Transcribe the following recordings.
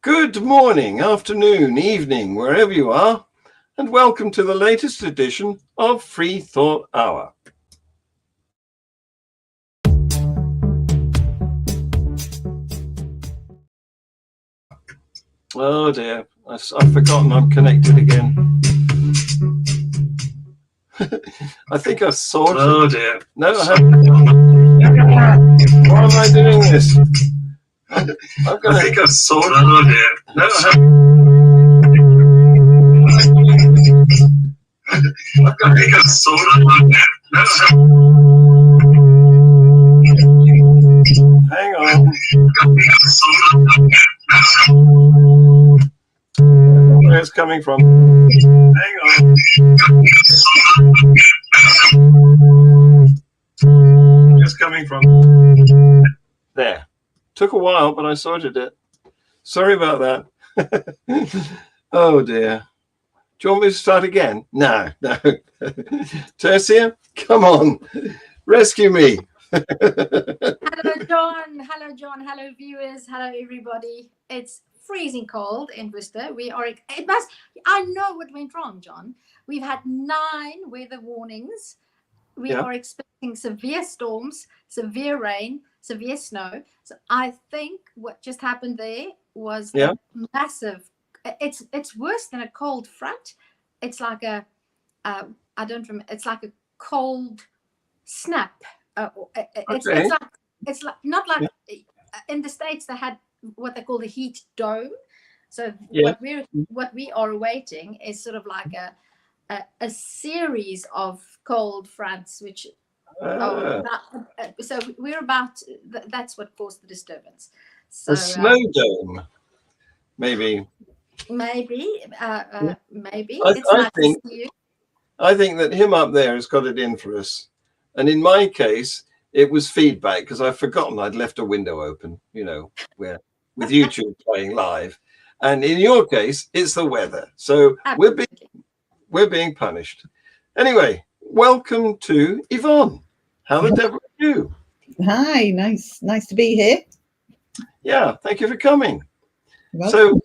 Good morning, afternoon, evening, wherever you are, and welcome to the latest edition of Free Thought Hour. Oh dear, I've forgotten I'm connected again. I think I've sorted. Oh dear. No, I haven't. Why am I doing this? I think I've sorted. Oh dear. No, I haven't. I think I've sorted. Oh dear. No, I haven't. Hang on. I think I've sorted. Where it's coming from? Hang on. Where's it coming from? There. Took a while, but I sorted it. Sorry about that. Oh dear. Do you want me to start again? No. Tercia, come on. Rescue me. Hello, John. Hello, viewers. Hello, everybody. It's freezing cold in Worcester. I know what went wrong, John. We've had 9 weather warnings. We are expecting severe storms, severe rain, severe snow. So I think what just happened there was massive. It's worse than a cold front. It's like it's like a cold snap. It's like not like in the States they had what they call the heat dome. So what we are awaiting is sort of like a series of cold fronts, which so we're about. That's what caused the disturbance. So, a snow dome, maybe. Maybe. I think that him up there has got it in for us. And in my case, it was feedback because I've forgotten I'd left a window open, where with YouTube playing live. And in your case, it's the weather. So we're being punished. Anyway, welcome to Yvonne. How the devil are you? Hi, nice to be here. Yeah, thank you for coming. So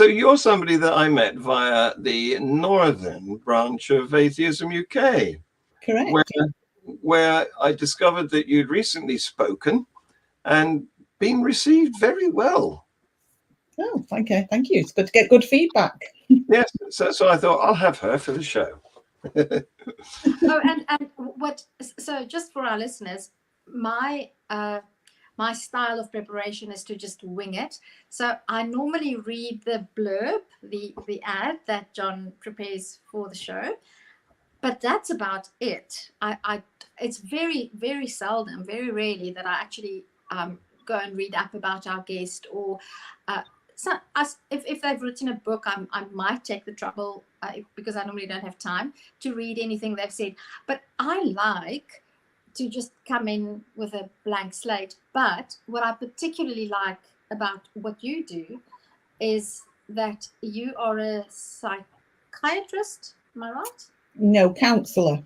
you're somebody that I met via the northern branch of Atheism UK. Correct. Where I discovered that you'd recently spoken and been received very well. Oh, thank you. It's good to get good feedback. Yes, so I thought I'll have her for the show. So just for our listeners, my style of preparation is to just wing it. So I normally read the blurb, the ad that John prepares for the show, but that's about it. It's very, very seldom, very rarely that I actually go and read up about our guest, or if they've written a book, I might take the trouble because I normally don't have time to read anything they've said. But I like to just come in with a blank slate. But what I particularly like about what you do is that you are a psychiatrist. Am I right? No, counsellor.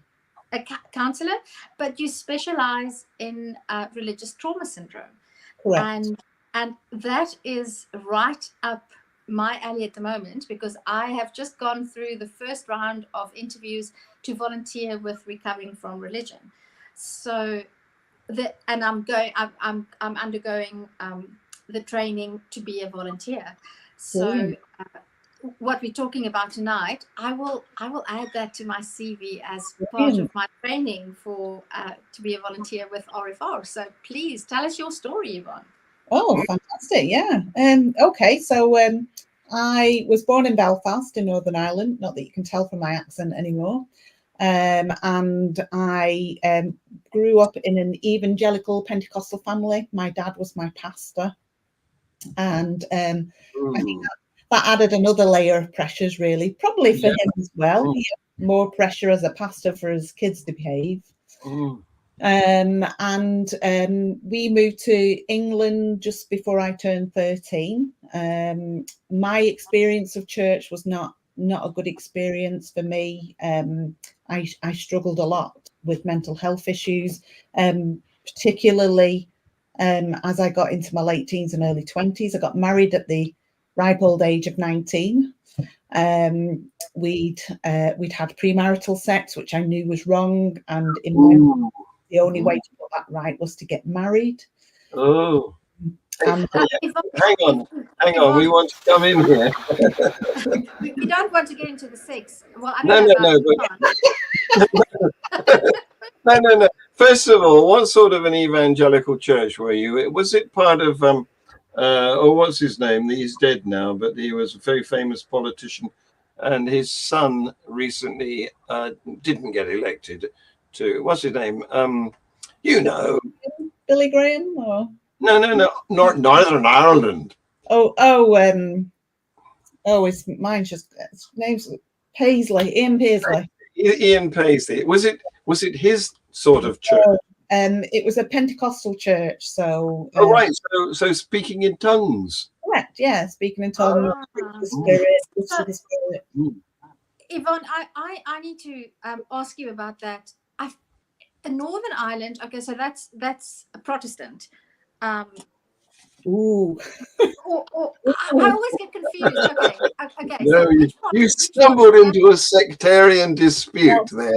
A counsellor, but you specialize in religious trauma syndrome. Correct. And that is right up my alley at the moment, because I have just gone through the first round of interviews to volunteer with Recovering from Religion. So I'm undergoing the training to be a volunteer. So what we're talking about tonight, I will add that to my CV as part of my training for to be a volunteer with RFR. So please tell us your story, Yvonne. Oh, fantastic! Yeah. Okay. So I was born in Belfast in Northern Ireland. Not that you can tell from my accent anymore. And I grew up in an evangelical Pentecostal family. My dad was my pastor, and I think that added another layer of pressures, really, probably for him as well. He had more pressure as a pastor for his kids to behave. We moved to England just before I turned 13. My experience of church was not a good experience for me. I struggled a lot with mental health issues, particularly as I got into my late teens and early 20s. I got married at the ripe old age of 19. We'd had premarital sex, which I knew was wrong, and in my the only way to put that right was to get married. Oh. And Hang on. We want to come in here. We don't want to get into the sex. Well, I No, don't know but no. First of all, what sort of an evangelical church were you? Was it part of what's his name? He's dead now, but he was a very famous politician, and his son recently didn't get elected to, what's his name? Billy Graham, or no, Northern Ireland. His mine's just his name's Paisley, Ian Paisley. Ian Paisley. Was it his sort of church? It was a Pentecostal church, so right. So speaking in tongues. Correct. Yeah, speaking in tongues. The Spirit. Yvonne, I need to ask you about that. In Northern Ireland, okay, so that's a Protestant. Ooh. I always get confused. Okay. No, so you stumbled into a sectarian dispute there.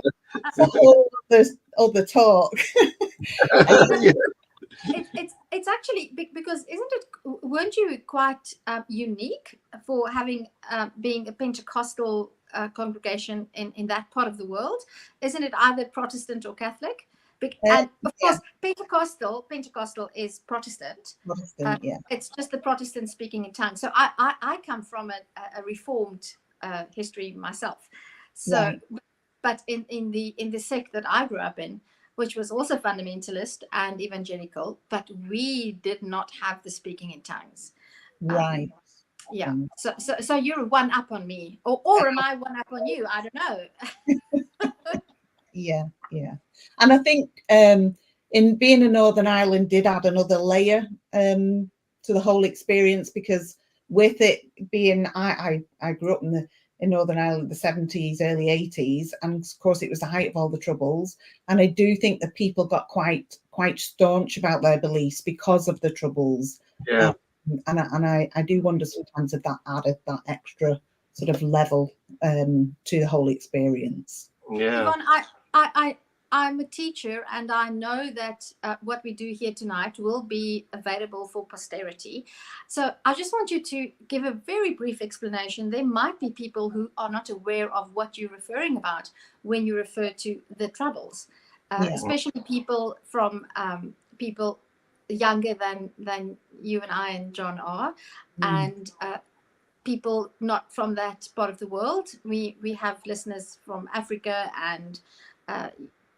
All the talk. Yeah. It's actually because weren't you quite unique for having being a Pentecostal congregation in that part of the world? Isn't it either Protestant or Catholic? And of course, Pentecostal is Protestant. Yeah. It's just the Protestant speaking in tongues. So I come from a Reformed history myself. So, right. But in the sect that I grew up in, which was also fundamentalist and evangelical, but we did not have the speaking in tongues. Right. Yeah. So you're one up on me, or am I one up on you? I don't know. Yeah. And I think in being in Northern Ireland did add another layer to the whole experience, because with it being, I grew up in Northern Ireland, the 70s, early 80s, and of course it was the height of all the Troubles. And I do think that people got quite staunch about their beliefs because of the Troubles. Yeah. And I do wonder sometimes if that added that extra sort of level to the whole experience. Yeah. Yvonne, I'm a teacher, and I know that what we do here tonight will be available for posterity. So I just want you to give a very brief explanation. There might be people who are not aware of what you're referring about when you refer to the Troubles, especially people from people younger than you and I and John are, and people not from that part of the world. We have listeners from Africa and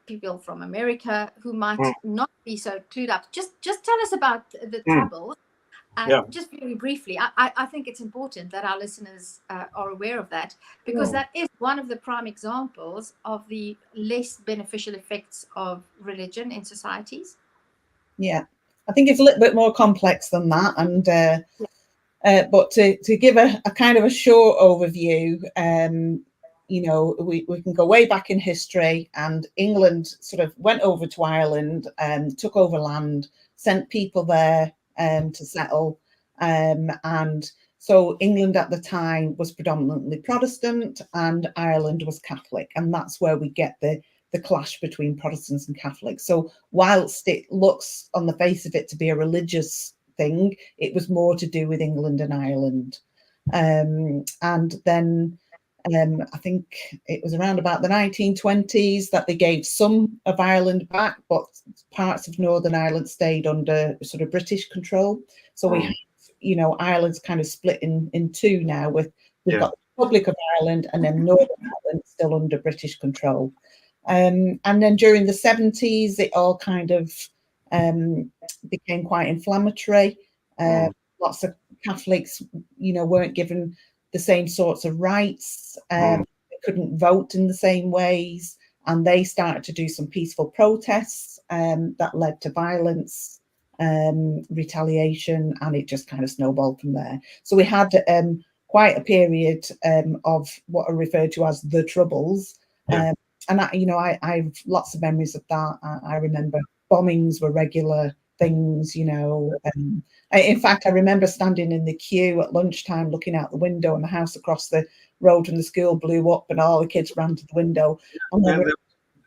people from America who might not be so clued up. Just tell us about the Troubles, just very briefly. I think it's important that our listeners are aware of that, because that is one of the prime examples of the less beneficial effects of religion in societies. Yeah, I think it's a little bit more complex than that, and but to give a kind of a short overview, we can go way back in history, and England sort of went over to Ireland and took over land, sent people there to settle, and so England at the time was predominantly Protestant and Ireland was Catholic, and that's where we get the clash between Protestants and Catholics. So whilst it looks on the face of it to be a religious thing, it was more to do with England and Ireland. And then I think it was around about the 1920s that they gave some of Ireland back, but parts of Northern Ireland stayed under sort of British control. So we have, Ireland's kind of split in two now. We've got the Republic of Ireland, and then Northern Ireland still under British control. And then during the 70s, it all kind of became quite inflammatory. Lots of Catholics, weren't given the same sorts of rights. They couldn't vote in the same ways, and they started to do some peaceful protests that led to violence, retaliation, and it just kind of snowballed from there. So we had quite a period of what are referred to as the Troubles. And I have lots of memories of that. I remember bombings were regular things, you know. In fact, I remember standing in the queue at lunchtime looking out the window, and the house across the road from the school blew up, and all the kids ran to the window. And then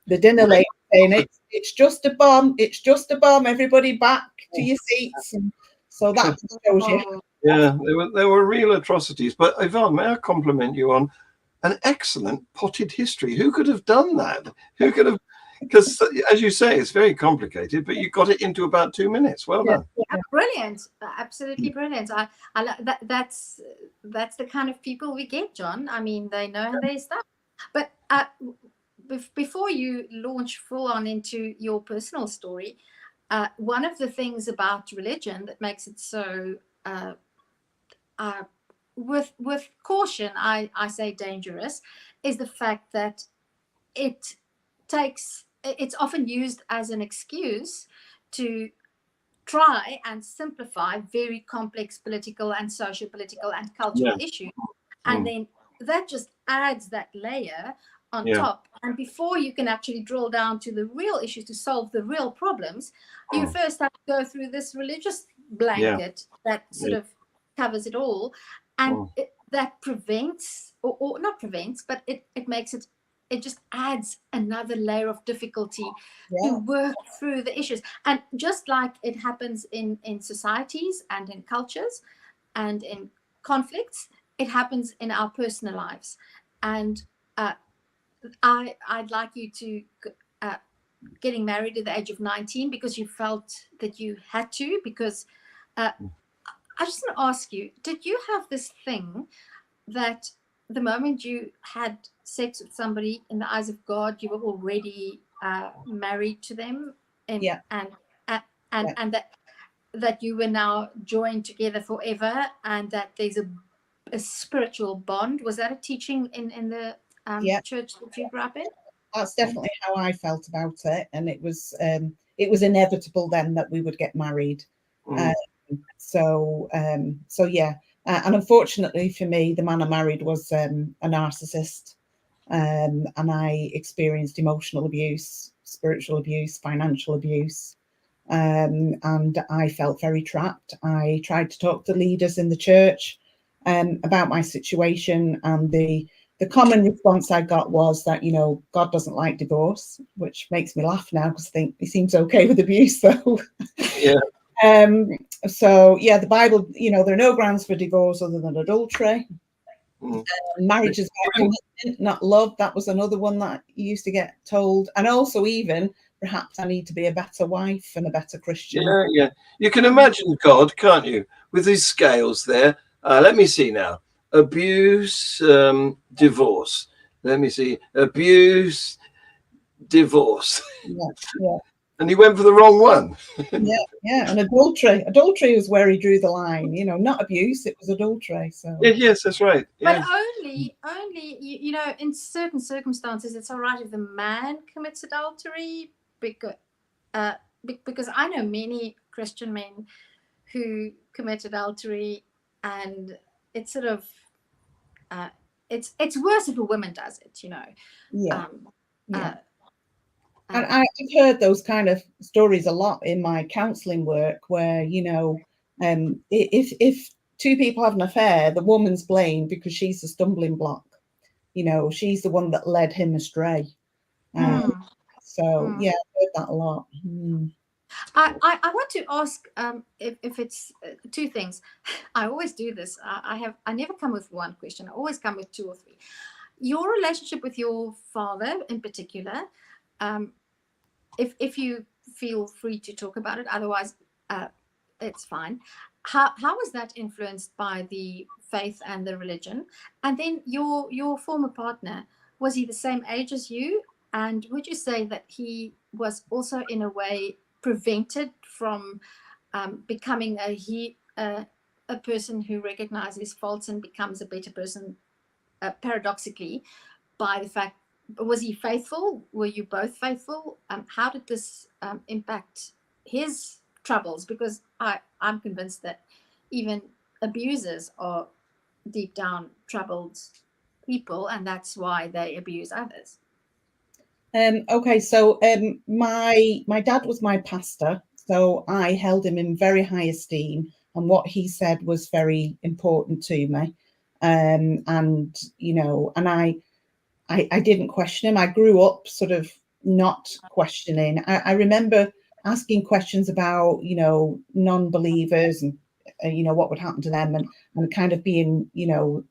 the dinner lady saying, it's just a bomb, it's just a bomb, everybody back to your seats. And so that shows you. Yeah, there were real atrocities. But Yvonne, may I compliment you on an excellent potted history? Who could have done that? Who could have? Because, as you say, it's very complicated, but you got it into about 2 minutes. Well done. Yeah, brilliant, absolutely brilliant. I that that's the kind of people we get, John. I mean, they know their stuff. But before you launch full on into your personal story, one of the things about religion that makes it so, with caution, I say dangerous, is the fact that it's often used as an excuse to try and simplify very complex political and socio-political and cultural issues. And then that just adds that layer on top. And before you can actually drill down to the real issues to solve the real problems, you first have to go through this religious blanket that sort of covers it all. And that prevents, or not prevents, but it makes it just adds another layer of difficulty to work through the issues. And just like it happens in societies and in cultures and in conflicts, it happens in our personal lives. And I'd like you to getting married at the age of 19 because you felt that you had to, because I just want to ask you, did you have this thing that the moment you had sex with somebody, in the eyes of God, you were already married to them, and that you were now joined together forever, and that there's a spiritual bond? Was that a teaching in the church that you grew up in? That's definitely how I felt about it, and it was inevitable then that we would get married. So yeah. And unfortunately for me, the man I married was a narcissist, and I experienced emotional abuse, spiritual abuse, financial abuse, and I felt very trapped. I tried to talk to leaders in the church about my situation, and the common response I got was that, you know, God doesn't like divorce, which makes me laugh now because I think he seems okay with abuse, though. Yeah. So yeah, the Bible, you know, there are no grounds for divorce other than adultery. Marriage is about commitment, not love. That was another one that you used to get told. And also, even perhaps I need to be a better wife and a better Christian. Yeah. You can imagine God, can't you, with his scales there. Let me see now. Abuse, divorce. Let me see. Abuse, divorce. Yeah. And he went for the wrong one. Yeah. And adultery was where he drew the line, you know, not abuse, it was adultery. So yes, that's right. But only you know, in certain circumstances it's all right if the man commits adultery, because I know many Christian men who commit adultery, and it's sort of it's worse if a woman does it, you know. And I've heard those kind of stories a lot in my counselling work, where, you know, if two people have an affair, the woman's blamed because she's the stumbling block. You know, she's the one that led him astray. So yeah, I've heard that a lot. I want to ask if it's two things. I always do this. I never come with one question. I always come with two or three. Your relationship with your father, in particular. If you feel free to talk about it, otherwise it's fine. How was that influenced by the faith and the religion? And then your former partner, was he the same age as you? And would you say that he was also in a way prevented from becoming a person who recognizes faults and becomes a better person, paradoxically, by the fact? Was he faithful? Were you both faithful? How did this impact his troubles? Because I'm convinced that even abusers are deep down troubled people, and that's why they abuse others. Okay, so my dad was my pastor, So I held him in very high esteem, and what he said was very important to me. And you know, and I didn't question him. I grew up sort of not questioning. I remember asking questions about, you know, non-believers and you know, what would happen to them, and kind of being, you know,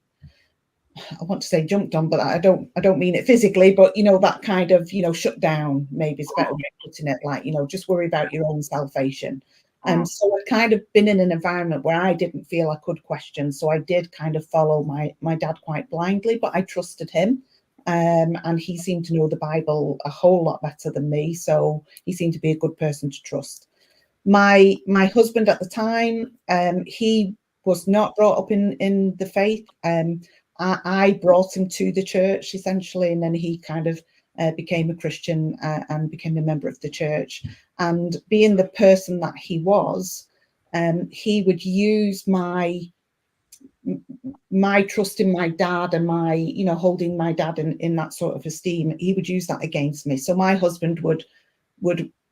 I want to say jumped on, but I don't mean it physically, but you know, that kind of, you know, shut down, maybe is a better way of putting it, like, you know, just worry about your own salvation. And so I'd kind of been in an environment where I didn't feel I could question. So I did kind of follow my dad quite blindly, but I trusted him. And he seemed to know the Bible a whole lot better than me. So he seemed to be a good person to trust. My husband at the time, he was not brought up in the faith. I brought him to the church essentially, and then he kind of became a Christian and became a member of the church. And being the person that he was, he would use my trust in my dad and my, you know, holding my dad in that sort of esteem. He would use that against me. So my husband would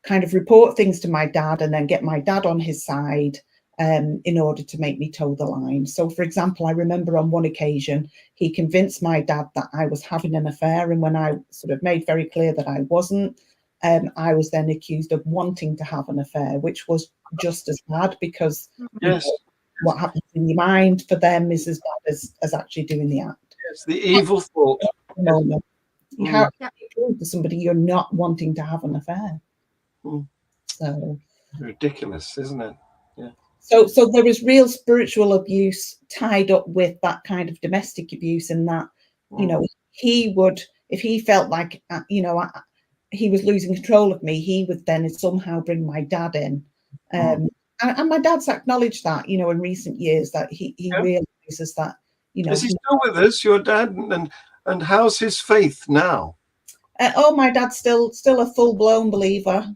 kind of report things to my dad and then get my dad on his side in order to make me toe the line. So, for example, I remember on one occasion, he convinced my dad that I was having an affair. And when I sort of made very clear that I wasn't, I was then accused of wanting to have an affair, which was just as bad, because Yes. You know, what happens in your mind for them is as bad as actually doing the act. Yes, the evil thought. Moment. You Mm. have to prove to somebody you're not wanting to have an affair. Mm. So Ridiculous, isn't it? Yeah. So there was real spiritual abuse tied up with that kind of domestic abuse, in that, you know, he would, if he felt like, you know, he was losing control of me, he would then somehow bring my dad in. And my dad's acknowledged that, you know, in recent years, that he realizes that, you know. Is he still with us, your dad? And how's his faith now? Oh, my dad's still a full-blown believer.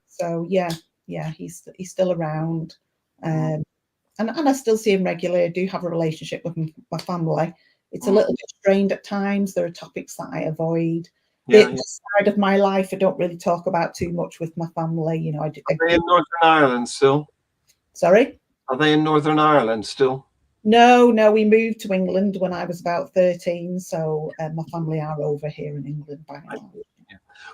So yeah, he's still around. And I still see him regularly. I do have a relationship with my family. It's a little bit strained at times. There are topics that I avoid. This side of my life I don't really talk about too much with my family. You know, Are they in Northern Ireland still? Sorry? Are they in Northern Ireland still? No, we moved to England when I was about 13. So my family are over here in England by now.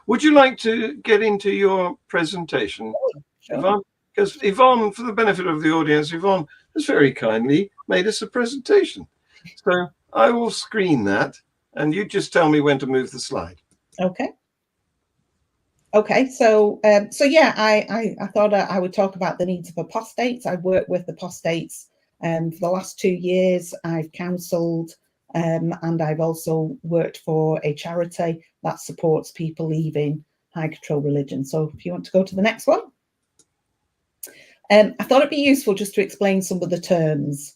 Would you like to get into your presentation, Sure. Yvonne? Because Yvonne, for the benefit of the audience, Yvonne has very kindly made us a presentation. So I will screen that, and you just tell me when to move the slide. Okay. So yeah, I thought I would talk about the needs of apostates. I've worked with apostates for the last 2 years. I've counselled, and I've also worked for a charity that supports people leaving high control religion. So if you want to go to the next one. I thought it'd be useful just to explain some of the terms.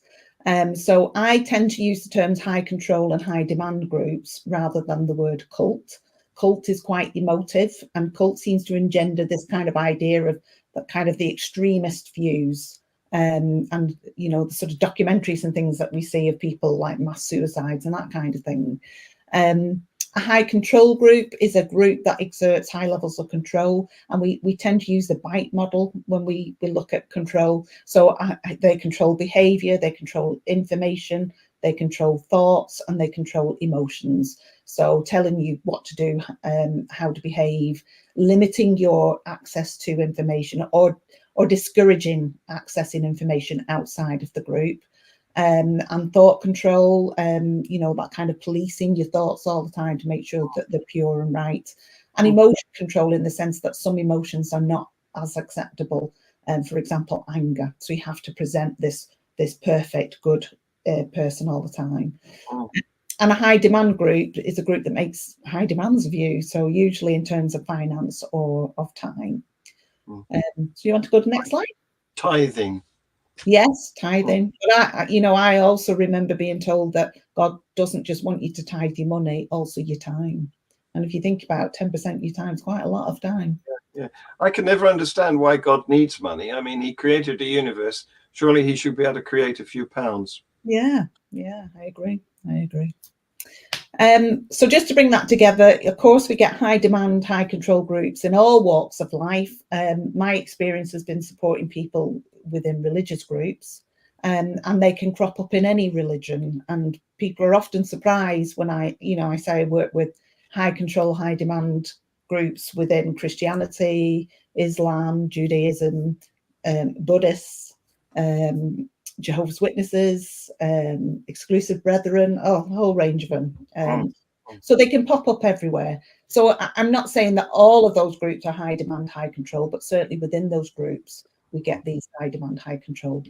So I tend to use the terms high control and high demand groups rather than the word cult. Cult is quite emotive, and cult seems to engender this kind of idea of that kind of the extremist views, and you know, the sort of documentaries and things that we see of people like mass suicides and that kind of thing. A high control group is a group that exerts high levels of control, and we tend to use the bite model when we look at control. So they control behavior, they control information, they control thoughts, and they control emotions. So telling you what to do, how to behave, limiting your access to information, or discouraging accessing information outside of the group. And thought control, you know, that kind of policing your thoughts all the time to make sure that they're pure and right. And emotion control, in the sense that some emotions are not as acceptable. For example, anger. So you have to present this perfect, good person all the time. And a high demand group is a group that makes high demands of you. So usually in terms of finance or of time. So you want to go to the next slide? Tithing. Yes, tithing. But I also remember being told that God doesn't just want you to tithe your money, also your time. And if you think about 10% of your time, it's quite a lot of time. Yeah. I can never understand why God needs money. I mean, he created a universe. Surely he should be able to create a few pounds. Yeah, I agree. So just to bring that together, of course, we get high demand, high control groups in all walks of life. My experience has been supporting people within religious groups, and they can crop up in any religion. And people are often surprised when I say I work with high control, high demand groups within Christianity, Islam, Judaism, Buddhists, Jehovah's Witnesses, exclusive brethren, a whole range of them. So they can pop up everywhere. So I'm not saying that all of those groups are high demand, high control, but certainly within those groups, we get these high demand, high control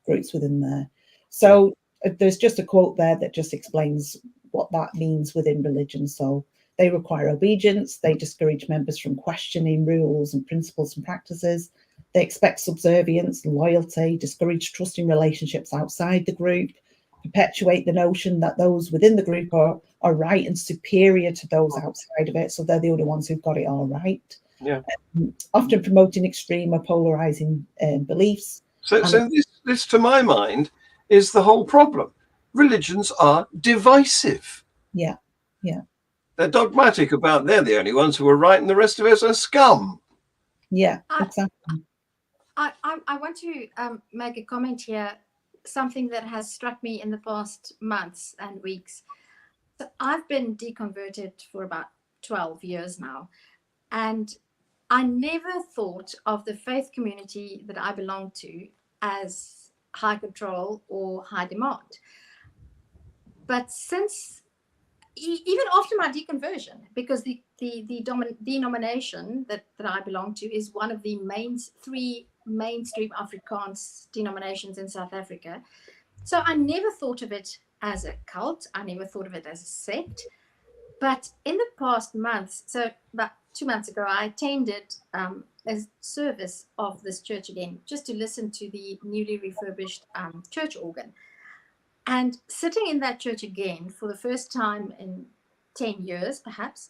groups within there. So there's just a quote there that just explains what that means within religion. So they require obedience. They discourage members from questioning rules and principles and practices. They expect subservience and loyalty, discourage trusting relationships outside the group, perpetuate the notion that those within the group are right and superior to those outside of it. So they're the only ones who've got it all right. Yeah. Often promoting extreme or polarizing beliefs. So this, to my mind, is the whole problem. Religions are divisive. Yeah. Yeah. They're dogmatic about they're the only ones who are right and the rest of us are scum. Yeah, exactly. I want to make a comment here, something that has struck me in the past months and weeks. So I've been deconverted for about 12 years now, and I never thought of the faith community that I belong to as high control or high demand. But since, even after my deconversion, because the denomination that I belong to is one of the three mainstream Afrikaans denominations in South Africa. So I never thought of it as a cult. I never thought of it as a sect. But in the past months, so about 2 months ago, I attended a service of this church again, just to listen to the newly refurbished church organ. And sitting in that church again for the first time in 10 years, perhaps,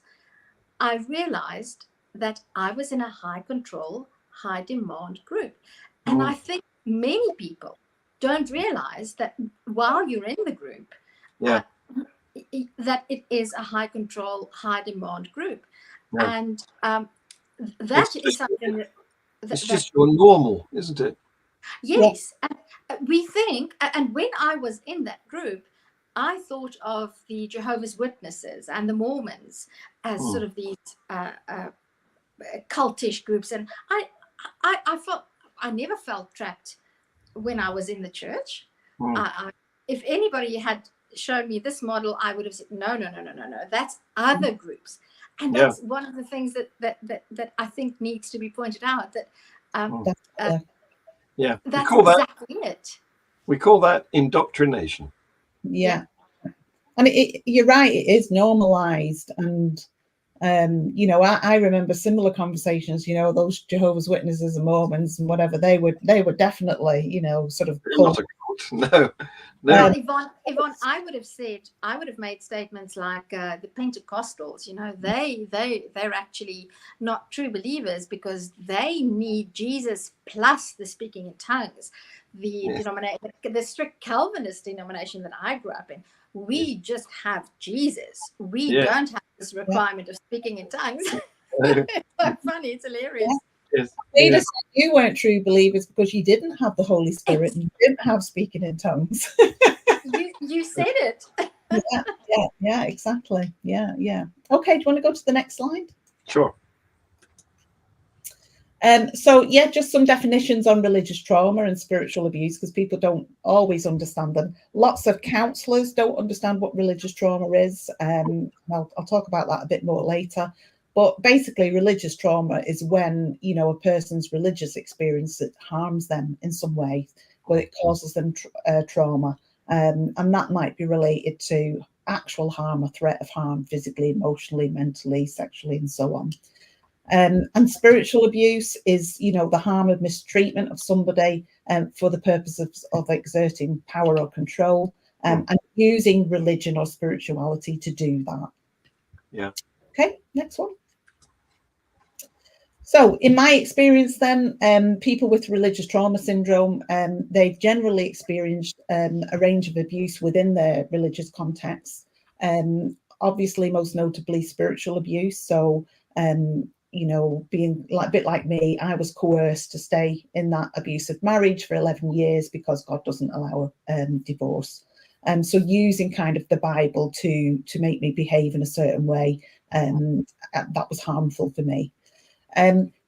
I realized that I was in a high control, high demand group. And I think many people don't realize that while you're in the group, that it is a high control, high demand group. Yeah. And that is something it's just your normal, isn't it? Yes. Yeah. And we think, and when I was in that group, I thought of the Jehovah's Witnesses and the Mormons as sort of these cultish groups. And I never felt trapped when I was in the church. If anybody had shown me this model, I would have said, no, that's other groups. And that's one of the things that I think needs to be pointed out, that that's exactly it. We call that indoctrination. Yeah. And you're right, it is normalized. And I remember similar conversations, those Jehovah's Witnesses and Mormons and whatever, they would definitely, sort of no. Well, Yvonne, I would have made statements like the Pentecostals, they're actually not true believers because they need Jesus plus the speaking in tongues. The strict Calvinist denomination that I grew up in, we just have Jesus. We don't have this requirement of speaking in tongues. It's so funny, it's hilarious. Yes. Peter said you weren't true believers because you didn't have the Holy Spirit and you didn't have speaking in tongues. you said it. Yeah, exactly. Yeah. Okay, do you want to go to the next slide? Sure. So just some definitions on religious trauma and spiritual abuse, because people don't always understand them. Lots of counsellors don't understand what religious trauma is. I'll talk about that a bit more later. But basically, religious trauma is when, a person's religious experience that harms them in some way, where it causes them trauma. And that might be related to actual harm, a threat of harm, physically, emotionally, mentally, sexually, and so on. And spiritual abuse is, the harm of mistreatment of somebody for the purpose of exerting power or control, and using religion or spirituality to do that. Yeah. Okay, next one. So in my experience then, people with religious trauma syndrome, they've generally experienced a range of abuse within their religious context. Obviously, most notably spiritual abuse. So, you know, being like a bit like me, I was coerced to stay in that abusive marriage for 11 years because God doesn't allow divorce. So using kind of the Bible to make me behave in a certain way, that was harmful for me.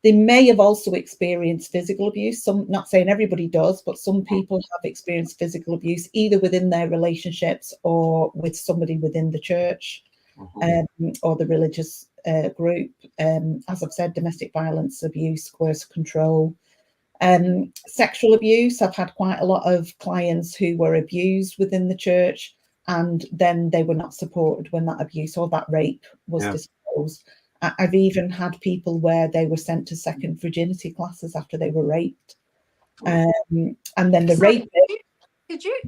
They may have also experienced physical abuse. Some, not saying everybody does, but some people have experienced physical abuse either within their relationships or with somebody within the church or the religious group. As I've said, domestic violence, abuse, coercive control. Sexual abuse. I've had quite a lot of clients who were abused within the church and then they were not supported when that abuse or that rape was disclosed. I've even had people where they were sent to second virginity classes after they were raped. And then the rape. Could you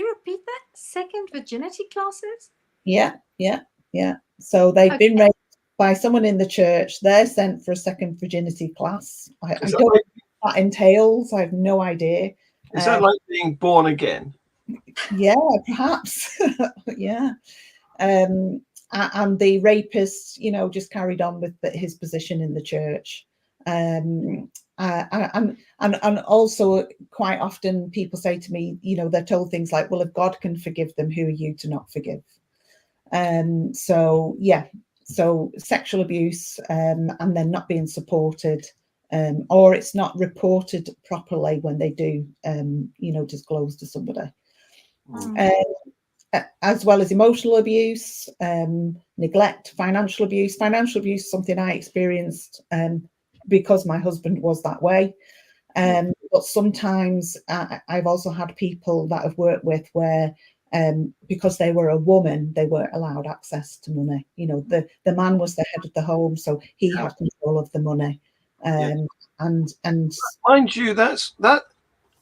repeat that? Second virginity classes? Yeah. So they've been raped by someone in the church. They're sent for a second virginity class. I don't know what that entails. I have no idea. Is that like being born again? Yeah, perhaps. Yeah. And the rapist, you know, just carried on with his position in the church. And also quite often people say to me, you know, they're told things like, well, if God can forgive them, who are you to not forgive? So sexual abuse and then not being supported, or it's not reported properly when they do, you know, disclose to somebody. As well as emotional abuse, neglect, financial abuse. Financial abuse is something I experienced because my husband was that way. But sometimes I've also had people that I've worked with where because they were a woman, they weren't allowed access to money. You know, the man was the head of the home, so he had control of the money. And mind you, that's a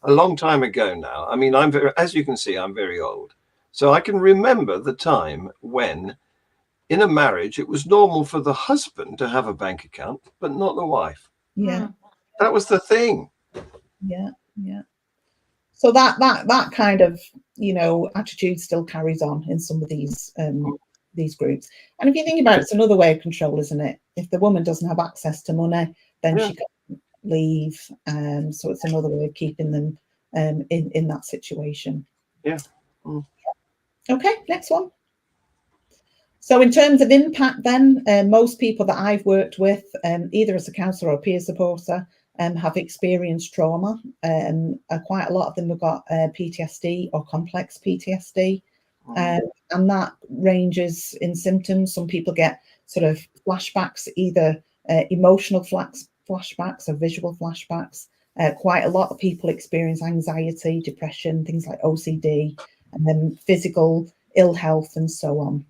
long time ago now. I mean, as you can see, I'm very old. So I can remember the time when in a marriage, it was normal for the husband to have a bank account, but not the wife. Yeah. That was the thing. Yeah. So that kind of, you know, attitude still carries on in some of these groups. And if you think about it, it's another way of control, isn't it? If the woman doesn't have access to money, then she can't leave. So it's another way of keeping them in that situation. Yeah. Okay, next one. So in terms of impact then, most people that I've worked with, either as a counsellor or peer supporter, have experienced trauma. Quite a lot of them have got PTSD or complex PTSD. And that ranges in symptoms. Some people get sort of flashbacks, either emotional flashbacks or visual flashbacks. Quite a lot of people experience anxiety, depression, things like OCD, and then physical ill health and so on.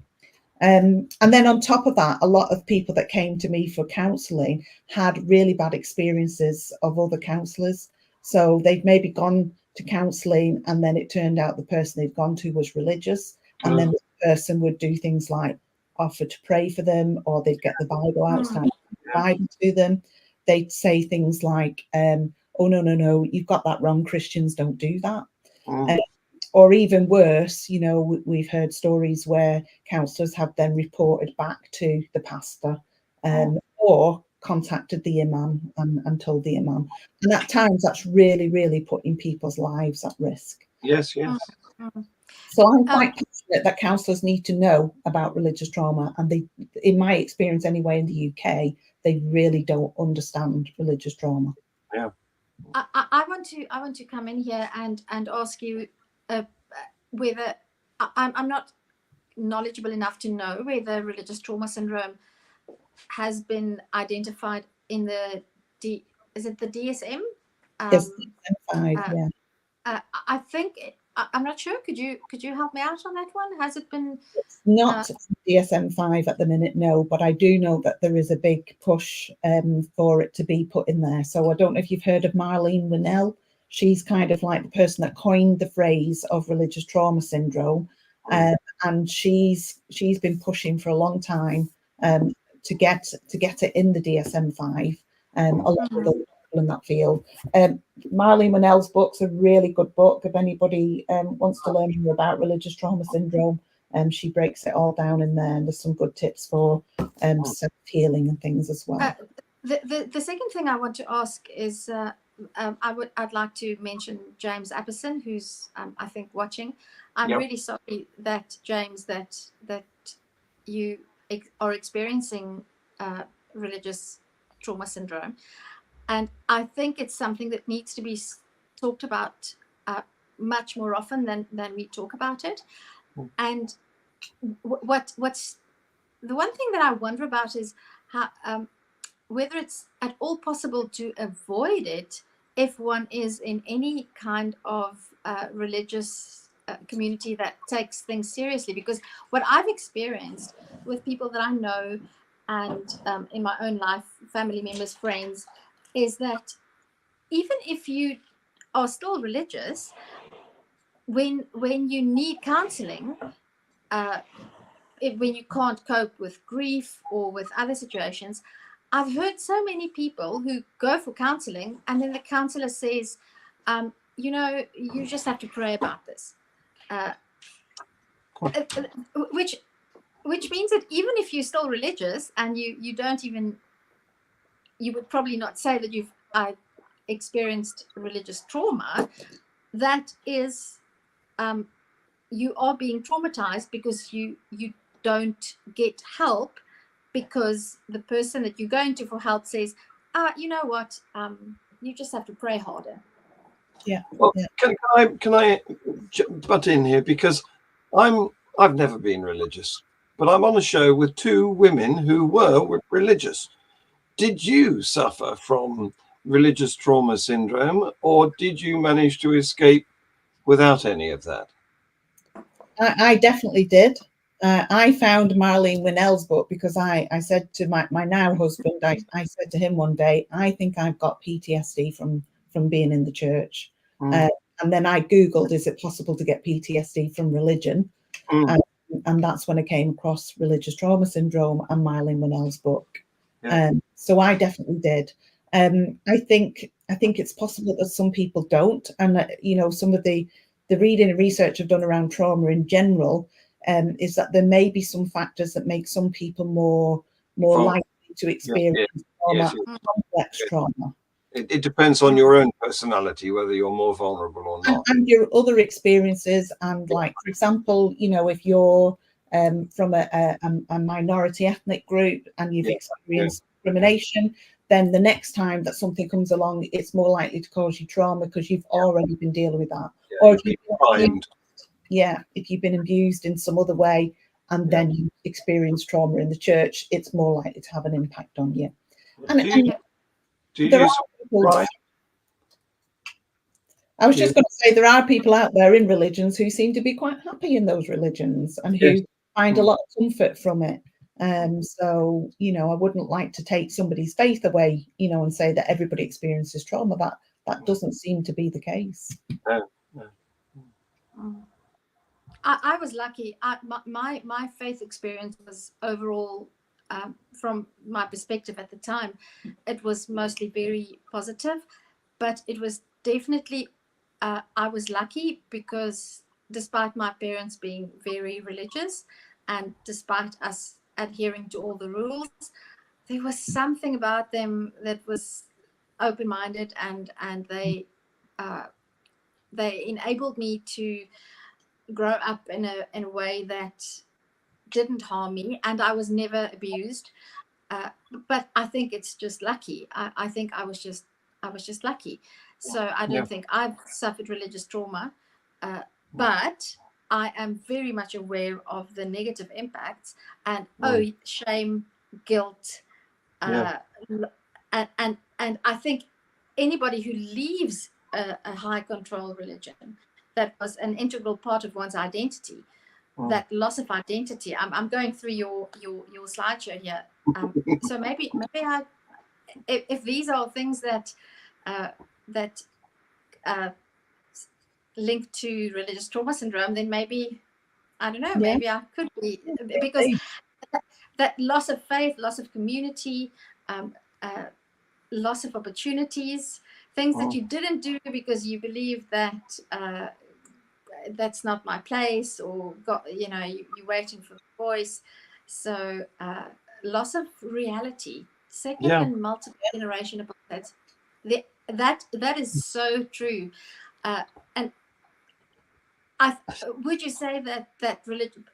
And then on top of that, a lot of people that came to me for counselling had really bad experiences of other counsellors. So they've maybe gone to counselling and then it turned out the person they'd gone to was religious. And then the person would do things like offer to pray for them, or they'd get the Bible out, start the Bible to them. They'd say things like, oh, no, you've got that wrong. Christians don't do that. Or even worse, you know, we've heard stories where counsellors have then reported back to the pastor or contacted the imam and told the imam. And at times that's really, really putting people's lives at risk. Yes. So I'm quite passionate that counsellors need to know about religious trauma. And they, in my experience anyway, in the UK, they really don't understand religious trauma. Yeah. I want to come in here and ask you whether I'm not knowledgeable enough to know whether religious trauma syndrome has been identified in the is it the DSM? Yes, DSM-5, yeah. I think I'm not sure. Could you help me out on that one? Has it been? It's not DSM-5 at the minute, no, but I do know that there is a big push for it to be put in there. So I don't know if you've heard of Marlene Winnell. She's kind of like the person that coined the phrase of religious trauma syndrome, and she's been pushing for a long time to get it in the DSM-5. Along with other people in that field. Marlene Winnell's book's a really good book. If anybody wants to learn more about religious trauma syndrome, She breaks it all down in there, and there's some good tips for self-healing and things as well. The second thing I want to ask is I'd like to mention James Apperson, who's I think watching. I'm really sorry that James that you are experiencing religious trauma syndrome, and I think it's something that needs to be talked about much more often than we talk about it. And what's the one thing that I wonder about is how whether it's at all possible to avoid it if one is in any kind of religious community that takes things seriously. Because what I've experienced with people that I know and in my own life, family members, friends, is that even if you are still religious, when you need counseling, when you can't cope with grief or with other situations, I've heard so many people who go for counseling and then the counselor says, you just have to pray about this, which means that even if you're still religious and you don't even, you would probably not say that you've experienced religious trauma. That is, you are being traumatized because you don't get help, because the person that you're going to for help says, you know what, you just have to pray harder. Yeah. Well, can I butt in here, because I've never been religious, but I'm on a show with two women who were religious. Did you suffer from religious trauma syndrome, or did you manage to escape without any of that? I definitely did. I found Marlene Winnell's book because I said to my now husband, I said to him one day, I think I've got PTSD from being in the church. And then I Googled, is it possible to get PTSD from religion? And that's when I came across religious trauma syndrome and Marlene Winnell's book. So I definitely did. I think it's possible that some people don't. And, some of the reading and research I've done around trauma in general is that there may be some factors that make some people more likely to experience trauma, complex trauma. It depends on your own personality, whether you're more vulnerable or not. And your other experiences. And like, for example, if you're from a minority ethnic group and you've experienced discrimination, then the next time that something comes along, it's more likely to cause you trauma because you've already been dealing with that. Or if you've been abused in some other way and then you experience trauma in the church, it's more likely to have an impact on you. I was just going to say, there are people out there in religions who seem to be quite happy in those religions and who find a lot of comfort from it. So, I wouldn't like to take somebody's faith away, and say that everybody experiences trauma. That doesn't seem to be the case. No. I was lucky. My faith experience was overall, from my perspective at the time, it was mostly very positive, but it was definitely, I was lucky because despite my parents being very religious and despite us adhering to all the rules, there was something about them that was open-minded, and they enabled me to grow up in a way that didn't harm me, and I was never abused. But I think it's just lucky. I think I was just lucky. So I don't think I've suffered religious trauma, but I am very much aware of the negative impacts and shame, guilt, and I think anybody who leaves a high control religion that was an integral part of one's identity, that loss of identity. I'm going through your slideshow here. So maybe if these are things that link to religious trauma syndrome, then maybe, I don't know, maybe I could be, because that loss of faith, loss of community, loss of opportunities, things that you didn't do because you believe that that's not my place, or you're waiting for the voice. So loss of reality, second and multiple generational that that is so true. And would you say that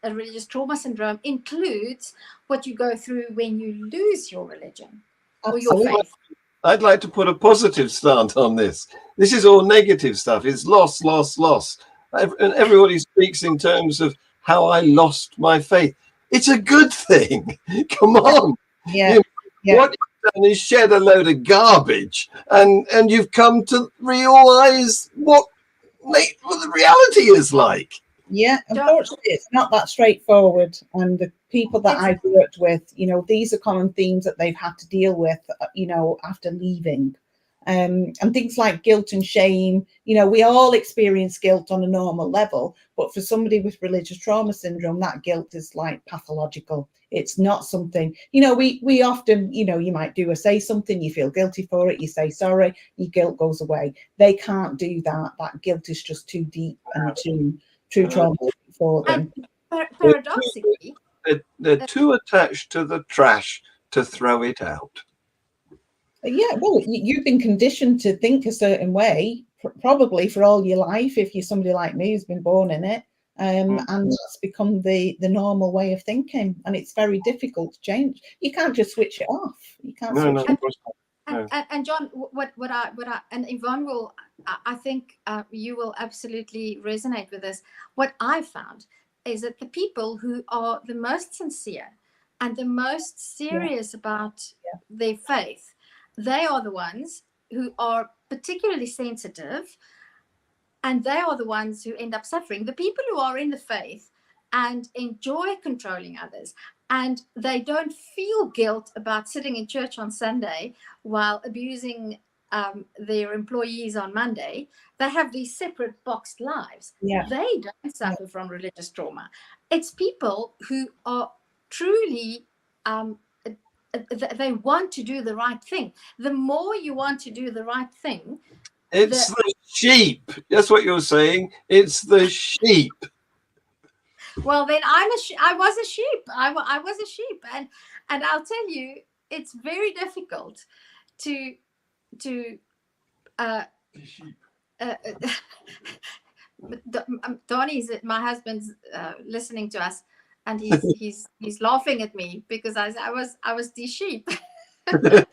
religious trauma syndrome includes what you go through when you lose your religion or your faith? I'd like to put a positive slant on this. This is all negative stuff. It's loss, loss, loss. And everybody speaks in terms of how I lost my faith. It's a good thing. Come on. Yeah. What you've done is shed a load of garbage, and you've come to realize what the reality is like. Yeah, unfortunately, it's not that straightforward. And the people that I've worked with, these are common themes that they've had to deal with, after leaving. And things like guilt and shame, we all experience guilt on a normal level. But for somebody with religious trauma syndrome, that guilt is like pathological. It's not something, we often, you might say something, you feel guilty for it, you say sorry, your guilt goes away. They can't do that. That guilt is just too deep and too traumatic for them. And paradoxically, they're too attached to the trash to throw it out. Yeah, well, you've been conditioned to think a certain way, probably for all your life, if you're somebody like me who's been born in it. And that's become the normal way of thinking, and it's very difficult to change. You can't just switch it off. You can't switch it off. And John, what I and Yvonne will, I think you will absolutely resonate with this. What I found is that the people who are the most sincere and the most serious about their faith, they are the ones who are particularly sensitive, and they are the ones who end up suffering. The people who are in the faith and enjoy controlling others, and they don't feel guilt about sitting in church on Sunday while abusing their employees on Monday, they have these separate boxed lives. Yeah. They don't suffer from religious trauma. It's people who are truly they want to do the right thing. The more you want to do the right thing, it's the sheep. That's what you're saying. It's the sheep. Well, then I was a sheep. I was a sheep, and I'll tell you, it's very difficult to Donnie's, my husband's listening to us, and he's laughing at me because I was the sheep. But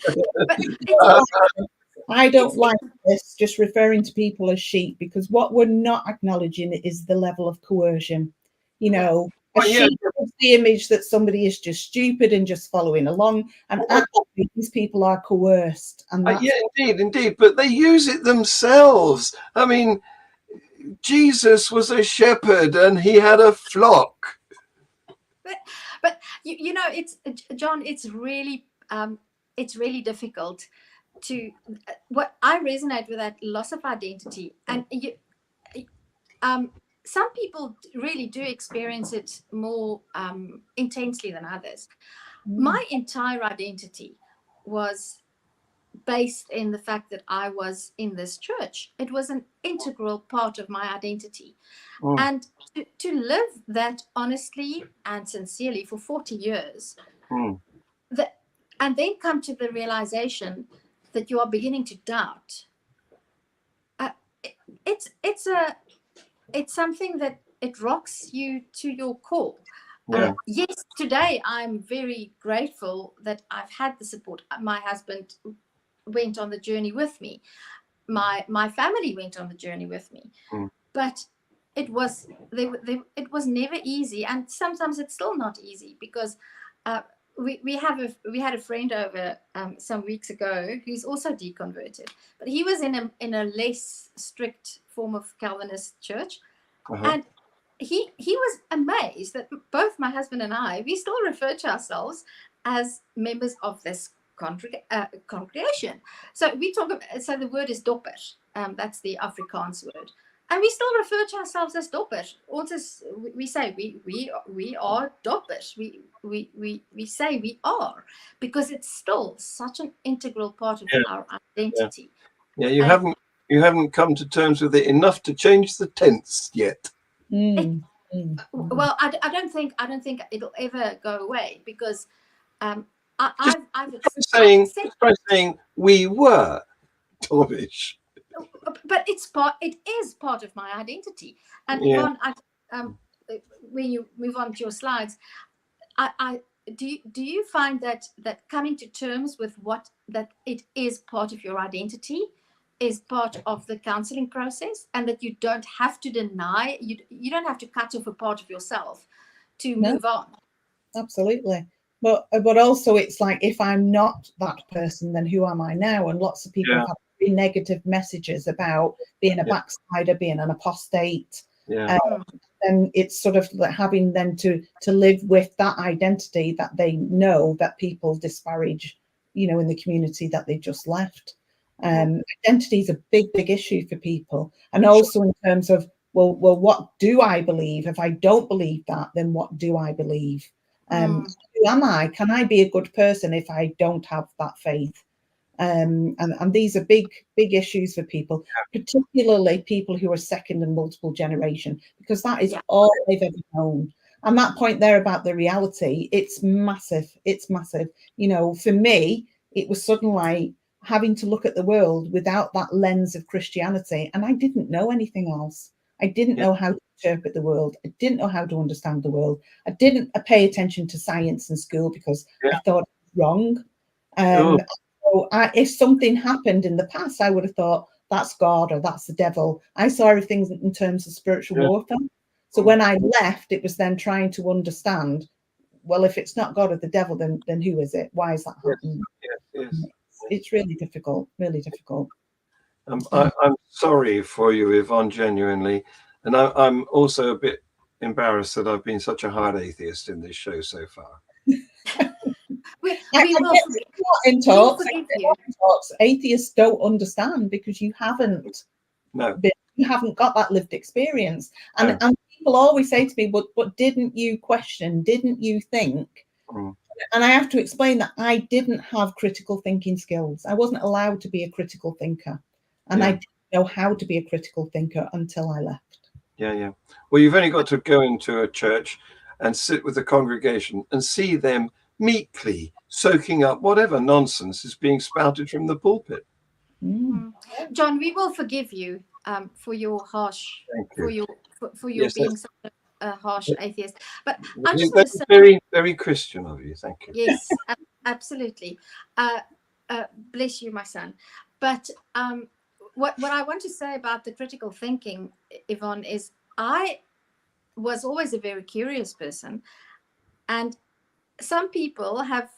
I don't like this, just referring to people as sheep, because what we're not acknowledging is the level of coercion. A sheep is the image that somebody is just stupid and just following along, and actually these people are coerced. And indeed, but they use it themselves. I mean, Jesus was a shepherd and he had a flock. But it's John. It's really difficult to. What I resonate with that loss of identity, and some people really do experience it more intensely than others. My entire identity was based in the fact that I was in this church. It was an integral part of my identity. And to live that honestly and sincerely for 40 years, and then come to the realization that you are beginning to doubt, it's something that it rocks you to your core. Yes, today I'm very grateful that I've had the support. My husband went on the journey with me. My family went on the journey with me. But it was never easy, and sometimes it's still not easy, because we had a friend over some weeks ago who's also deconverted, but he was in a less strict form of Calvinist church, and he was amazed that both my husband and I, we still refer to ourselves as members of this congregation. So we talk about, so the word is dopper, that's the Afrikaans word, and we still refer to ourselves as doppers. We say we are doppers. We say we are, because it's still such an integral part of our identity. You haven't come to terms with it enough to change the tense yet. Well, I don't think it'll ever go away, because I've try saying we were Tomish. But it is part of my identity. And Yeah. Yvonne, when you move on to your slides, do you find that coming to terms with that it is part of your identity is part of the counseling process, and that you don't have to deny, you don't have to cut off a part of yourself to move on? Absolutely. But also it's like, if I'm not that person, then who am I now? And lots of people have very negative messages about being a backslider, being an apostate. And it's sort of like having then to live with that identity that they know that people disparage, in the community that they just left. Identity is a big issue for people. And also in terms of, well, what do I believe? If I don't believe that, then what do I believe? Who am I? Can I be a good person if I don't have that faith? And these are big issues for people, particularly people who are second and multiple generation, because that is all they've ever known. And that point there about the reality, it's massive. It's massive. For me, it was suddenly having to look at the world without that lens of Christianity, and I didn't know anything else. I didn't know how to interpret the world. I didn't know how to understand the world. I didn't pay attention to science in school because I thought it was wrong. So if something happened in the past, I would have thought that's God or that's the devil. I saw everything in terms of spiritual warfare. So when I left, it was then trying to understand, well, if it's not God or the devil, then who is it? Why is that happening? It's really difficult, really difficult. I'm sorry for you, Yvonne, genuinely. And I'm also a bit embarrassed that I've been such a hard atheist in this show so far. In talks, atheists don't understand because you haven't got that lived experience. And people always say to me, but didn't you question? Didn't you think? And I have to explain that I didn't have critical thinking skills. I wasn't allowed to be a critical thinker. And I didn't know how to be a critical thinker until I left. Yeah. Well, you've only got to go into a church and sit with the congregation and see them meekly soaking up whatever nonsense is being spouted from the pulpit. John, we will forgive you for your harsh, for your being such a harsh atheist. But I just want to say, very, very Christian of you. Thank you. Yes, absolutely. Bless you, my son. But what I want to say about the critical thinking, Yvonne, is I was always a very curious person, and some people have,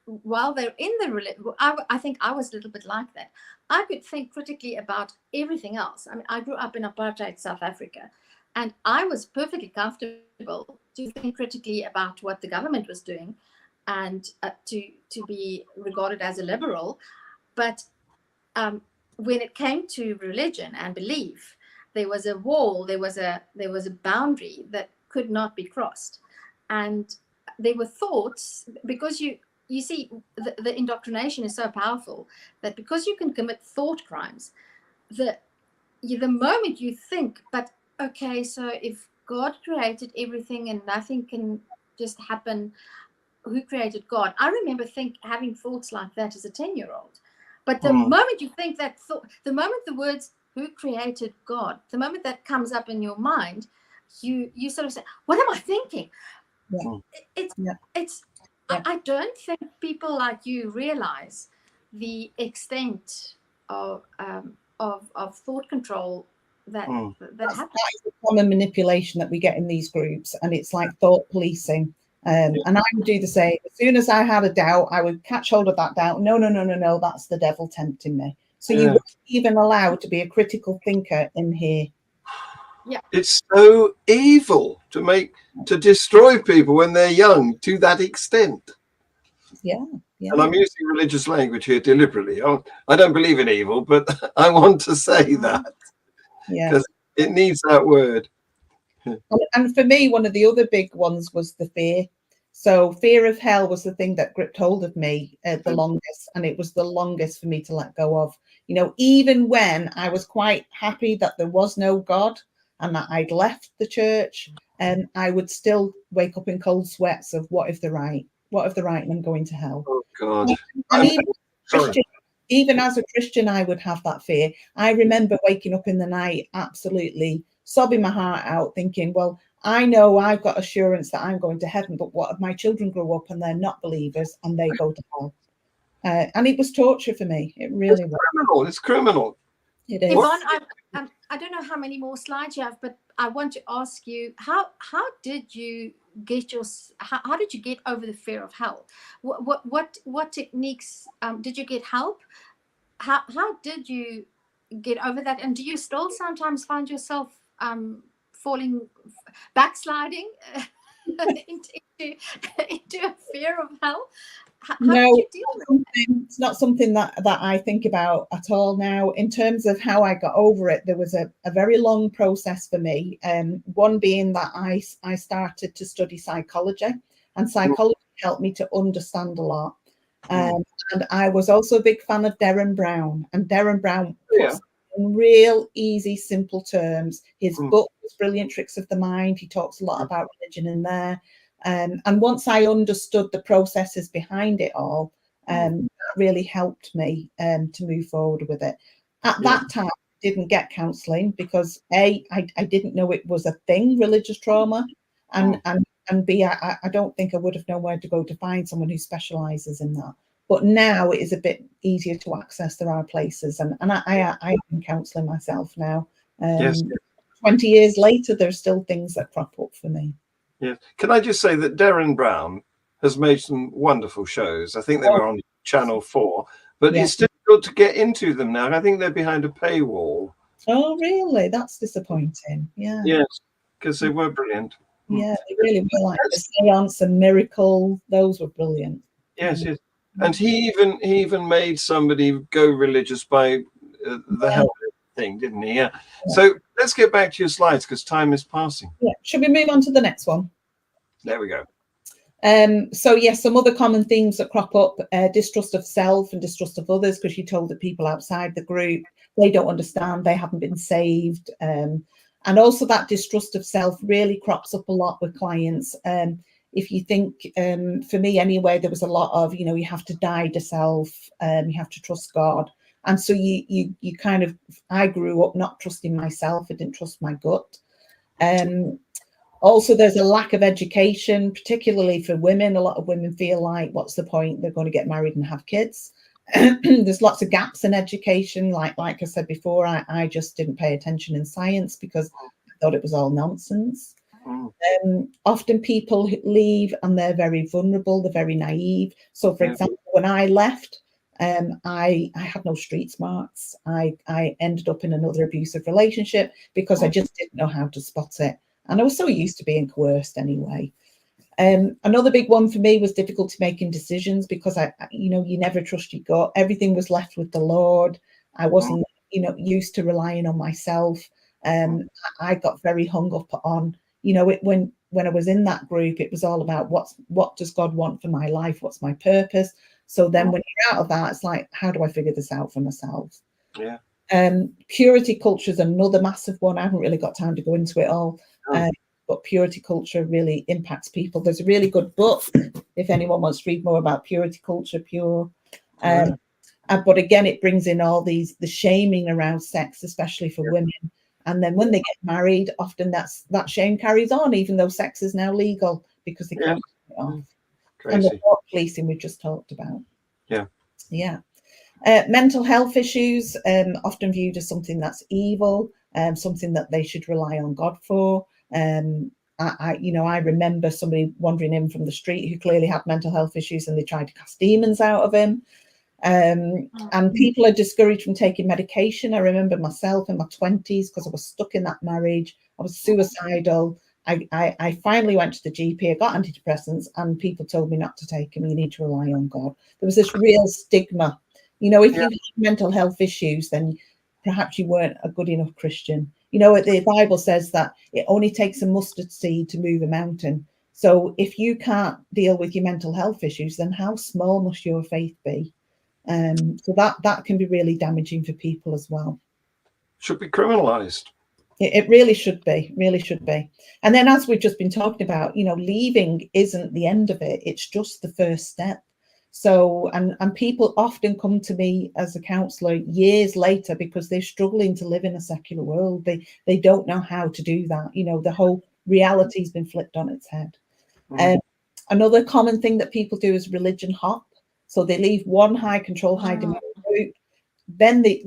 while they're in the religion, I think I was a little bit like that. I could think critically about everything else. I mean, I grew up in apartheid South Africa, and I was perfectly comfortable to think critically about what the government was doing, and to be regarded as a liberal. But when it came to religion and belief, there was a wall, there was a boundary that could not be crossed. And there were thoughts, because you see, the indoctrination is so powerful that because you can commit thought crimes, the moment you think, but okay, so if God created everything and nothing can just happen, who created God? I remember having thoughts like that as a 10-year-old. But the moment you think that thought, the moment the words "who created God," the moment that comes up in your mind, you sort of say, "What am I thinking?" I don't think people like you realize the extent of thought control that happens. That's a common manipulation that we get in these groups, and it's like thought policing. And I would do the same. As soon as I had a doubt, I would catch hold of that doubt. No, that's the devil tempting me. So you weren't even allowed to be a critical thinker in here. Yeah, it's so evil to destroy people when they're young to that extent. Yeah. And I'm using religious language here deliberately. I don't believe in evil, but I want to say that because it needs that word. And for me, one of the other big ones was the fear. So fear of hell was the thing that gripped hold of me the longest, and it was the longest for me to let go of. Even when I was quite happy that there was no God, and that I'd left the church, I would still wake up in cold sweats of what if they're right? What if they're right and I'm going to hell? Oh God. And even as a Christian, I would have that fear. I remember waking up in the night, absolutely sobbing my heart out, thinking, well, I know I've got assurance that I'm going to heaven, but what if my children grow up and they're not believers and they go to hell? And it was torture for me. It really was. Criminal. It's criminal. It is. Yvonne, I don't know how many more slides you have, but I want to ask you, how did you get how did you get over the fear of hell? What techniques did you get help? How did you get over that? And do you still sometimes find yourself backsliding into a fear of hell? How No, did you deal with it? it's not something that I think about at all now. In terms of how I got over it, there was a very long process for me. One being that I started to study psychology, and psychology helped me to understand a lot. And I was also a big fan of Derren Brown, and Derren Brown puts in real easy, simple terms. His book was brilliant, Tricks of the Mind. He talks a lot about religion in there. And once I understood the processes behind it all, that really helped me to move forward with it. At that time, I didn't get counselling because I didn't know it was a thing, religious trauma, and B, I don't think I would have known where to go to find someone who specialises in that. But now it is a bit easier to access. There are places, and I am counselling myself now. 20 years later, there's still things that crop up for me. Yes. Can I just say that Derren Brown has made some wonderful shows. I think they were on Channel 4, but it's difficult to get into them now. I think they're behind a paywall. Oh, really? That's disappointing. Yeah. Yes, because they were brilliant. Yeah, they really were. Like the Seance and Miracle, those were brilliant. Yes, yes. And he even made somebody go religious by the hell thing, didn't he? Yeah. So let's get back to your slides because time is passing. Yeah. Should we move on to the next one? There we go. So yes, some other common themes that crop up: distrust of self and distrust of others, because you're told that people outside the group, they don't understand, they haven't been saved, and also that distrust of self really crops up a lot with clients. If you think, for me anyway, there was a lot of, you have to die to self, you have to trust God. And so you kind of, I grew up not trusting myself. I didn't trust my gut. Also, there's a lack of education, particularly for women. A lot of women feel like, what's the point? They're going to get married and have kids. There's lots of gaps in education. Like I said before, I just didn't pay attention in science because I thought it was all nonsense. Often people leave and they're very vulnerable. They're very naive. So, for example, when I left, I had no street smarts. I ended up in another abusive relationship because I just didn't know how to spot it. And I was so used to being coerced anyway. Another big one for me was difficulty making decisions because you never trust your gut. Everything was left with the Lord. I wasn't, used to relying on myself. I got very hung up on, when I was in that group, it was all about what does God want for my life? What's my purpose? So then when you're out of that, it's like, how do I figure this out for myself? Yeah. Purity culture is another massive one. I haven't really got time to go into it all. But purity culture really impacts people. There's a really good book if anyone wants to read more about purity culture, Pure. But again, it brings in all the shaming around sex, especially for women. And then when they get married, often that shame carries on, even though sex is now legal because they can't get it off. Crazy. And the thought policing we just talked about. Yeah. Mental health issues, often viewed as something that's evil, something that they should rely on God for. I remember somebody wandering in from the street who clearly had mental health issues, and they tried to cast demons out of him. And people are discouraged from taking medication. I remember myself in my 20s because I was stuck in that marriage. I was suicidal. I finally went to the GP. I got antidepressants, and people told me not to take them. You need to rely on God. There was this real stigma. If you have mental health issues, then perhaps you weren't a good enough Christian. The Bible says that it only takes a mustard seed to move a mountain. So if you can't deal with your mental health issues, then how small must your faith be? So that can be really damaging for people as well. Should be criminalized. It really should be, really should be. And then, as we've just been talking about, you know, leaving isn't the end of it. It's just the first step. So, and people often come to me as a counsellor years later because they're struggling to live in a secular world. They don't know how to do that. You know, the whole reality's been flipped on its head. Another common thing that people do is religion hop. So they leave one high control, high demand group. Then they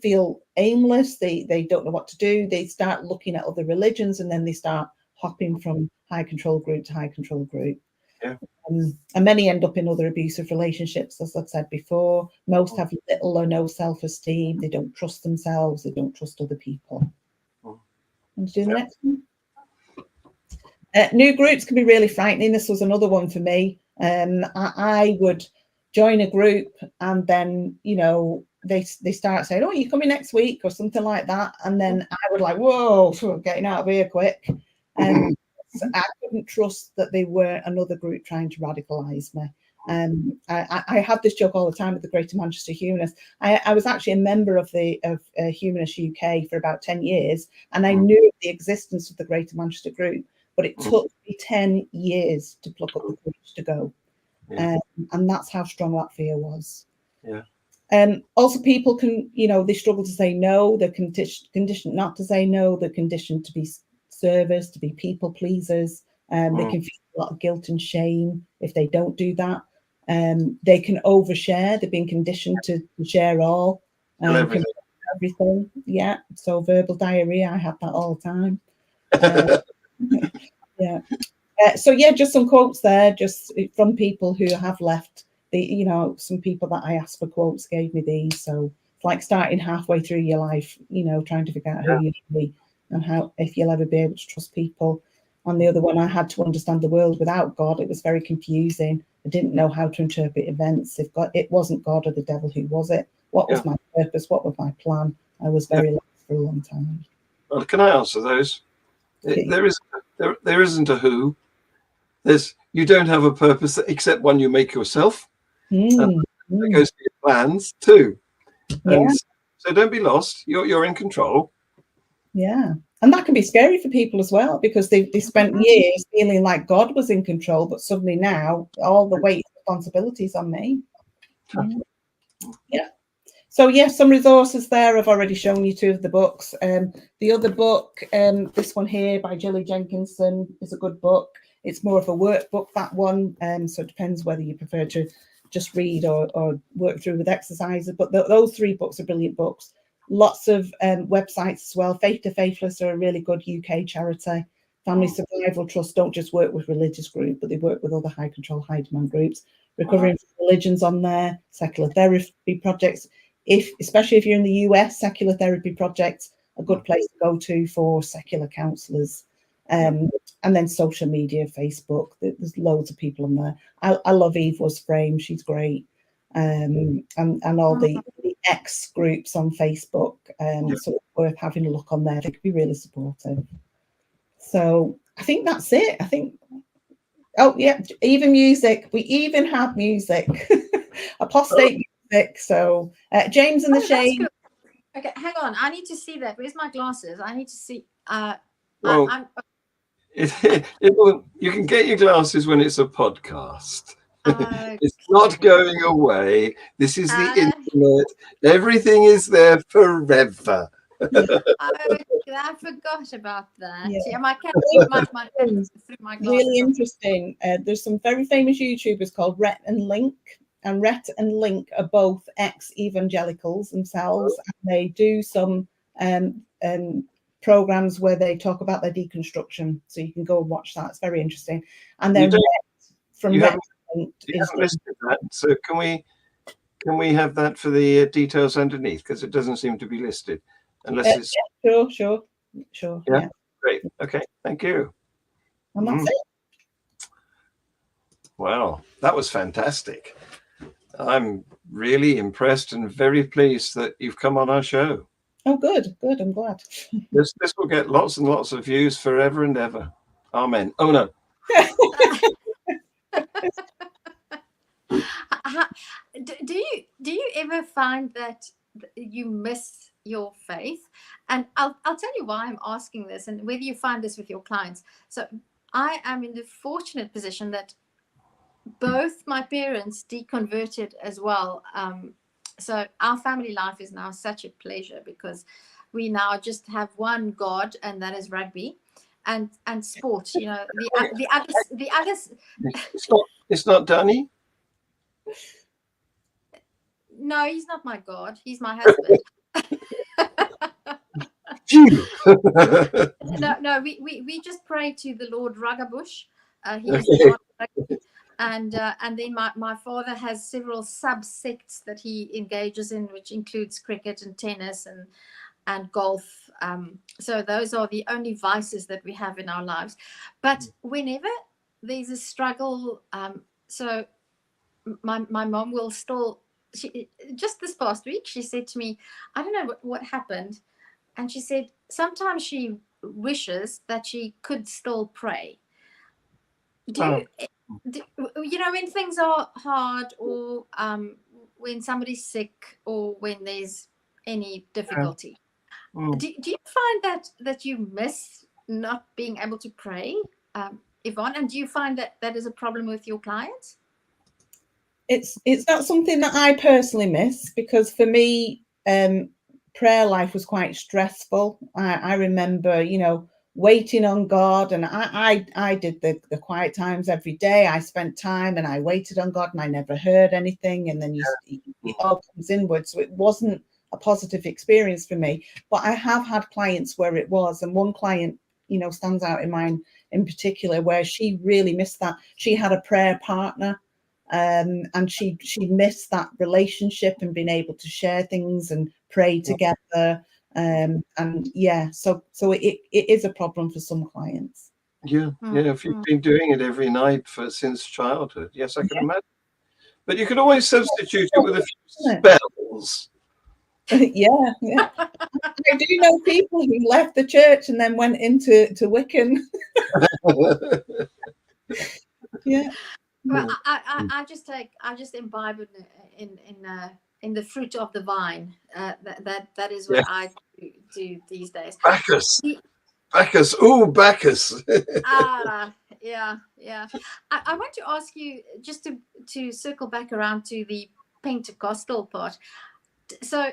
feel aimless. They don't know what to do. They start looking at other religions, and then they start hopping from high control group to high control group. Yeah. And many end up in other abusive relationships, as I've said before. Most have little or no self-esteem. They don't trust themselves. They don't trust other people. And do the next one. New groups can be really frightening. This was another one for me. I would join a group, and then, you know, they start saying, "Oh, you're coming next week," or something like that, and then I would like, "Whoa, getting out of here quick." So I couldn't trust that they were another group trying to radicalise me. I have this joke all the time with the Greater Manchester Humanists. I was actually a member of Humanists UK for about 10 years, and I knew the existence of the Greater Manchester group, but it took me 10 years to pluck up the courage to go. And that's how strong that fear was. Also, people can, you know, they struggle to say no. They're conditioned not to say no. They're conditioned to be servers, to be people pleasers. They can feel a lot of guilt and shame if they don't do that. They can overshare. They've been conditioned to share all. Everything. Yeah. So verbal diarrhea, I have that all the time. So yeah, just some quotes there, just from people who have left. You know, some people that I asked for quotes gave me these. So it's like starting halfway through your life, you know, trying to figure out who you'll be and how, if you'll ever be able to trust people. And the other one, I had to understand the world without God. It was very confusing. I didn't know how to interpret events. If God, it wasn't God or the devil, who was it? What was my purpose? What was my plan? I was very lost for a long time. Well, can I answer those? There isn't a who. You don't have a purpose except one you make yourself. That goes for your plans too. And so don't be lost. You're in control. Yeah. And that can be scary for people as well, because they spent years feeling like God was in control, but suddenly now all the weight and responsibilities on me. So yes, some resources there. I've already shown you 2 of the books. The other book, this one here by Gilly Jenkinson, is a good book. It's more of a workbook, that one. So it depends whether you prefer to just read or work through with exercises. But those 3 books are brilliant books. Lots of websites as well. Faith to Faithless are a really good UK charity. Family Survival Trust don't just work with religious groups, but they work with other high control, high demand groups. Recovering from Religion's on there. Secular Therapy Projects. Especially if you're in the US, Secular Therapy Projects, a good place to go to for secular counsellors. And then social media, Facebook. There's loads of people on there. I love Yvonne's Frame. She's great. And all the X groups on Facebook. So it's worth having a look on there. They could be really supportive. So I think that's it. I think, oh yeah, even music. We even have music. Apostate music. So James and the Shame. Okay, hang on. I need to see that. Where's my glasses? I need to see. Well, you can get your glasses when it's a podcast. It's not going away. This is the internet. Everything is there forever. I forgot about that. Yeah, my cat through my glasses. Really interesting. There's some very famous YouTubers called Rhett and Link. And Rhett and Link are both ex-evangelicals themselves. And they do some programs where they talk about their deconstruction. So you can go and watch that. It's very interesting. And then you haven't listed that. So can we have that for the details underneath? Because it doesn't seem to be listed. Unless it's sure. Yeah. Great. Okay. Thank you. And that's it. Wow, that was fantastic. I'm really impressed and very pleased that you've come on our show. Oh, good. I'm glad. This will get lots and lots of views forever and ever. Amen. Oh no. Do you ever find that you miss your faith. And I'll tell you why I'm asking this, and whether you find this with your clients. So I am in the fortunate position that both my parents deconverted as well. So our family life is now such a pleasure, because we now just have one God, and that is rugby and sport. You know, the others. It's not Danny. No, he's not my God. He's my husband. No, we just pray to the Lord Ragabush. He is the God of rugby. And then my father has several subsects that he engages in, which includes cricket and tennis and golf. So those are the only vices that we have in our lives. But whenever there's a struggle, so my mom will still. Just this past week, she said to me, I don't know what happened. And she said, sometimes she wishes that she could still pray. Do you know, when things are hard, or when somebody's sick, or when there's any difficulty, do you find that you miss not being able to pray, Yvonne? And do you find that is a problem with your clients? It's not something that I personally miss, because for me, prayer life was quite stressful. I remember, you know, waiting on God, and I did the quiet times every day. I spent time and I waited on God, and I never heard anything. And then it all comes inwards. So it wasn't a positive experience for me. But I have had clients where it was, and one client, you know, stands out in mind in particular, where she really missed that. She had a prayer partner. And she missed that relationship and being able to share things and pray together. And yeah, so it is a problem for some clients. Yeah. If you've been doing it every night since childhood, yes, I can imagine. But you could always substitute it with a few spells. Yeah. I do know people who left the church and then went into Wiccan. Yeah. Well, I just imbibe in the fruit of the vine. That is what I do these days. Bacchus. Oh, Bacchus. Yeah. I want to ask you, just to circle back around to the Pentecostal part. So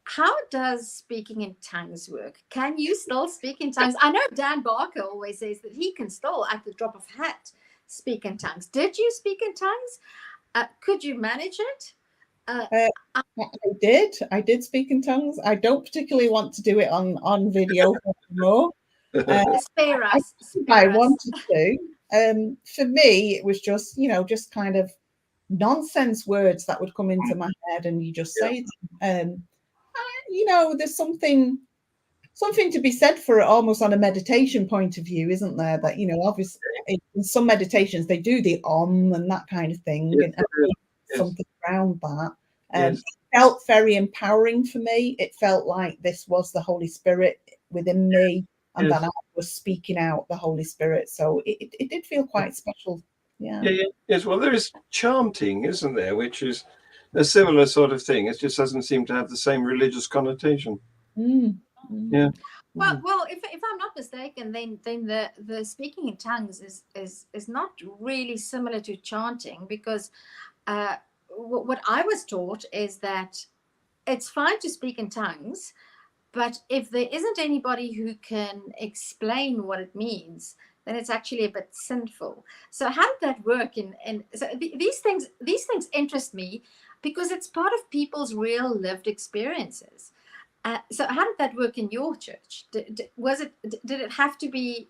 how does speaking in tongues work? Can you still speak in tongues? I know Dan Barker always says that he can still, at the drop of a hat, speak in tongues. Did you speak in tongues? Could you manage it? I did speak in tongues. I don't particularly want to do it on video anymore. Spare us. I wanted to. For me, it was just, you know, just kind of nonsense words that would come into my head, and you just say them. You know, there's something to be said for it, almost on a meditation point of view, isn't there? That, you know, obviously in some meditations they do the and that kind of thing, and something around that. It felt very empowering for me. It felt like this was the Holy Spirit within me, and that I was speaking out the Holy Spirit. So it did feel quite special. Yes. Well, there is chanting, isn't there, which is a similar sort of thing. It just doesn't seem to have the same religious connotation. Yeah. Well, if I'm not mistaken, then the speaking in tongues is not really similar to chanting, because what I was taught is that it's fine to speak in tongues, but if there isn't anybody who can explain what it means, then it's actually a bit sinful. So how did that work? So these things interest me, because it's part of people's real lived experiences. So how did that work in your church? Did it have to be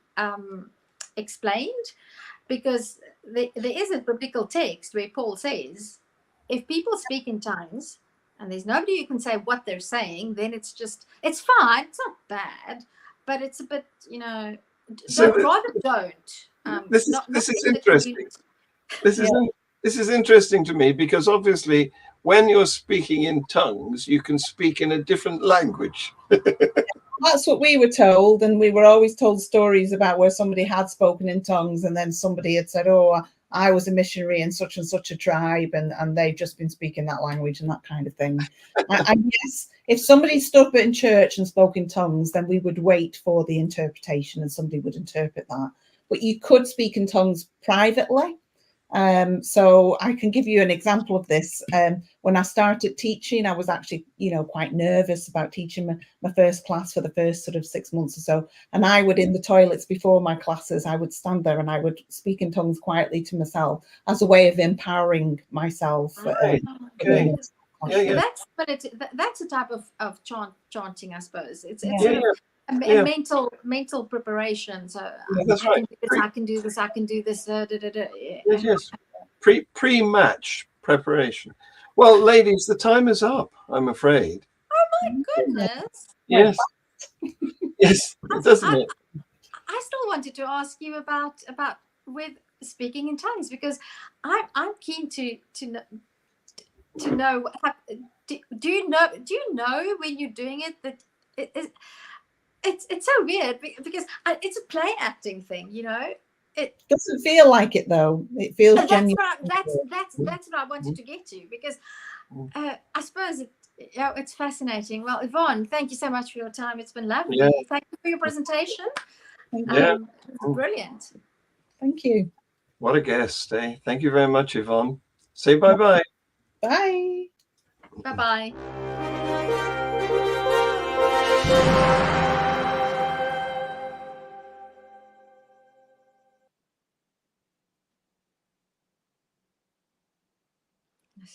explained? Because there is a biblical text where Paul says, if people speak in tongues and there's nobody who can say what they're saying, then it's fine. It's not bad, but it's a bit, you know, rather don't. This is interesting. This is interesting to me, because obviously when you're speaking in tongues, you can speak in a different language. That's what we were told, and we were always told stories about where somebody had spoken in tongues, and then somebody had said, "Oh, I was a missionary in such and such a tribe, and they've just been speaking that language and that kind of thing. And yes, if somebody stood up in church and spoke in tongues, then we would wait for the interpretation and somebody would interpret that. But you could speak in tongues privately. So I can give you an example of this. When I started teaching, I was actually, quite nervous about teaching my first class for the first sort of 6 months or so. And I would, in the toilets before my classes, I would stand there and I would speak in tongues quietly to myself as a way of empowering myself. Right. Okay. Yeah. That's a type of chanting, I suppose. It's Yeah. mental preparation. So That's right. I can do this. Yes. Pre-match preparation. Well, ladies, the time is up, I'm afraid. Oh my goodness. Yes. Yes, doesn't it? I still wanted to ask you about with speaking in tongues, because I'm keen to know. Do you know when you're doing it that it's so weird, because it's a play acting thing, It doesn't feel like it though. It feels genuine. That's what I wanted to get to, because I suppose it's fascinating. Well, Yvonne, thank you so much for your time. It's been lovely. Yeah. Thank you for your presentation. Yeah. It's brilliant. Thank you. What a guest, eh? Thank you very much, Yvonne. Say bye-bye. Bye. Bye-bye.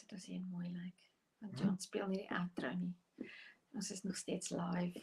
Dit was heel mooi, want John speelt nie die outro nie. Ons is nog steeds live.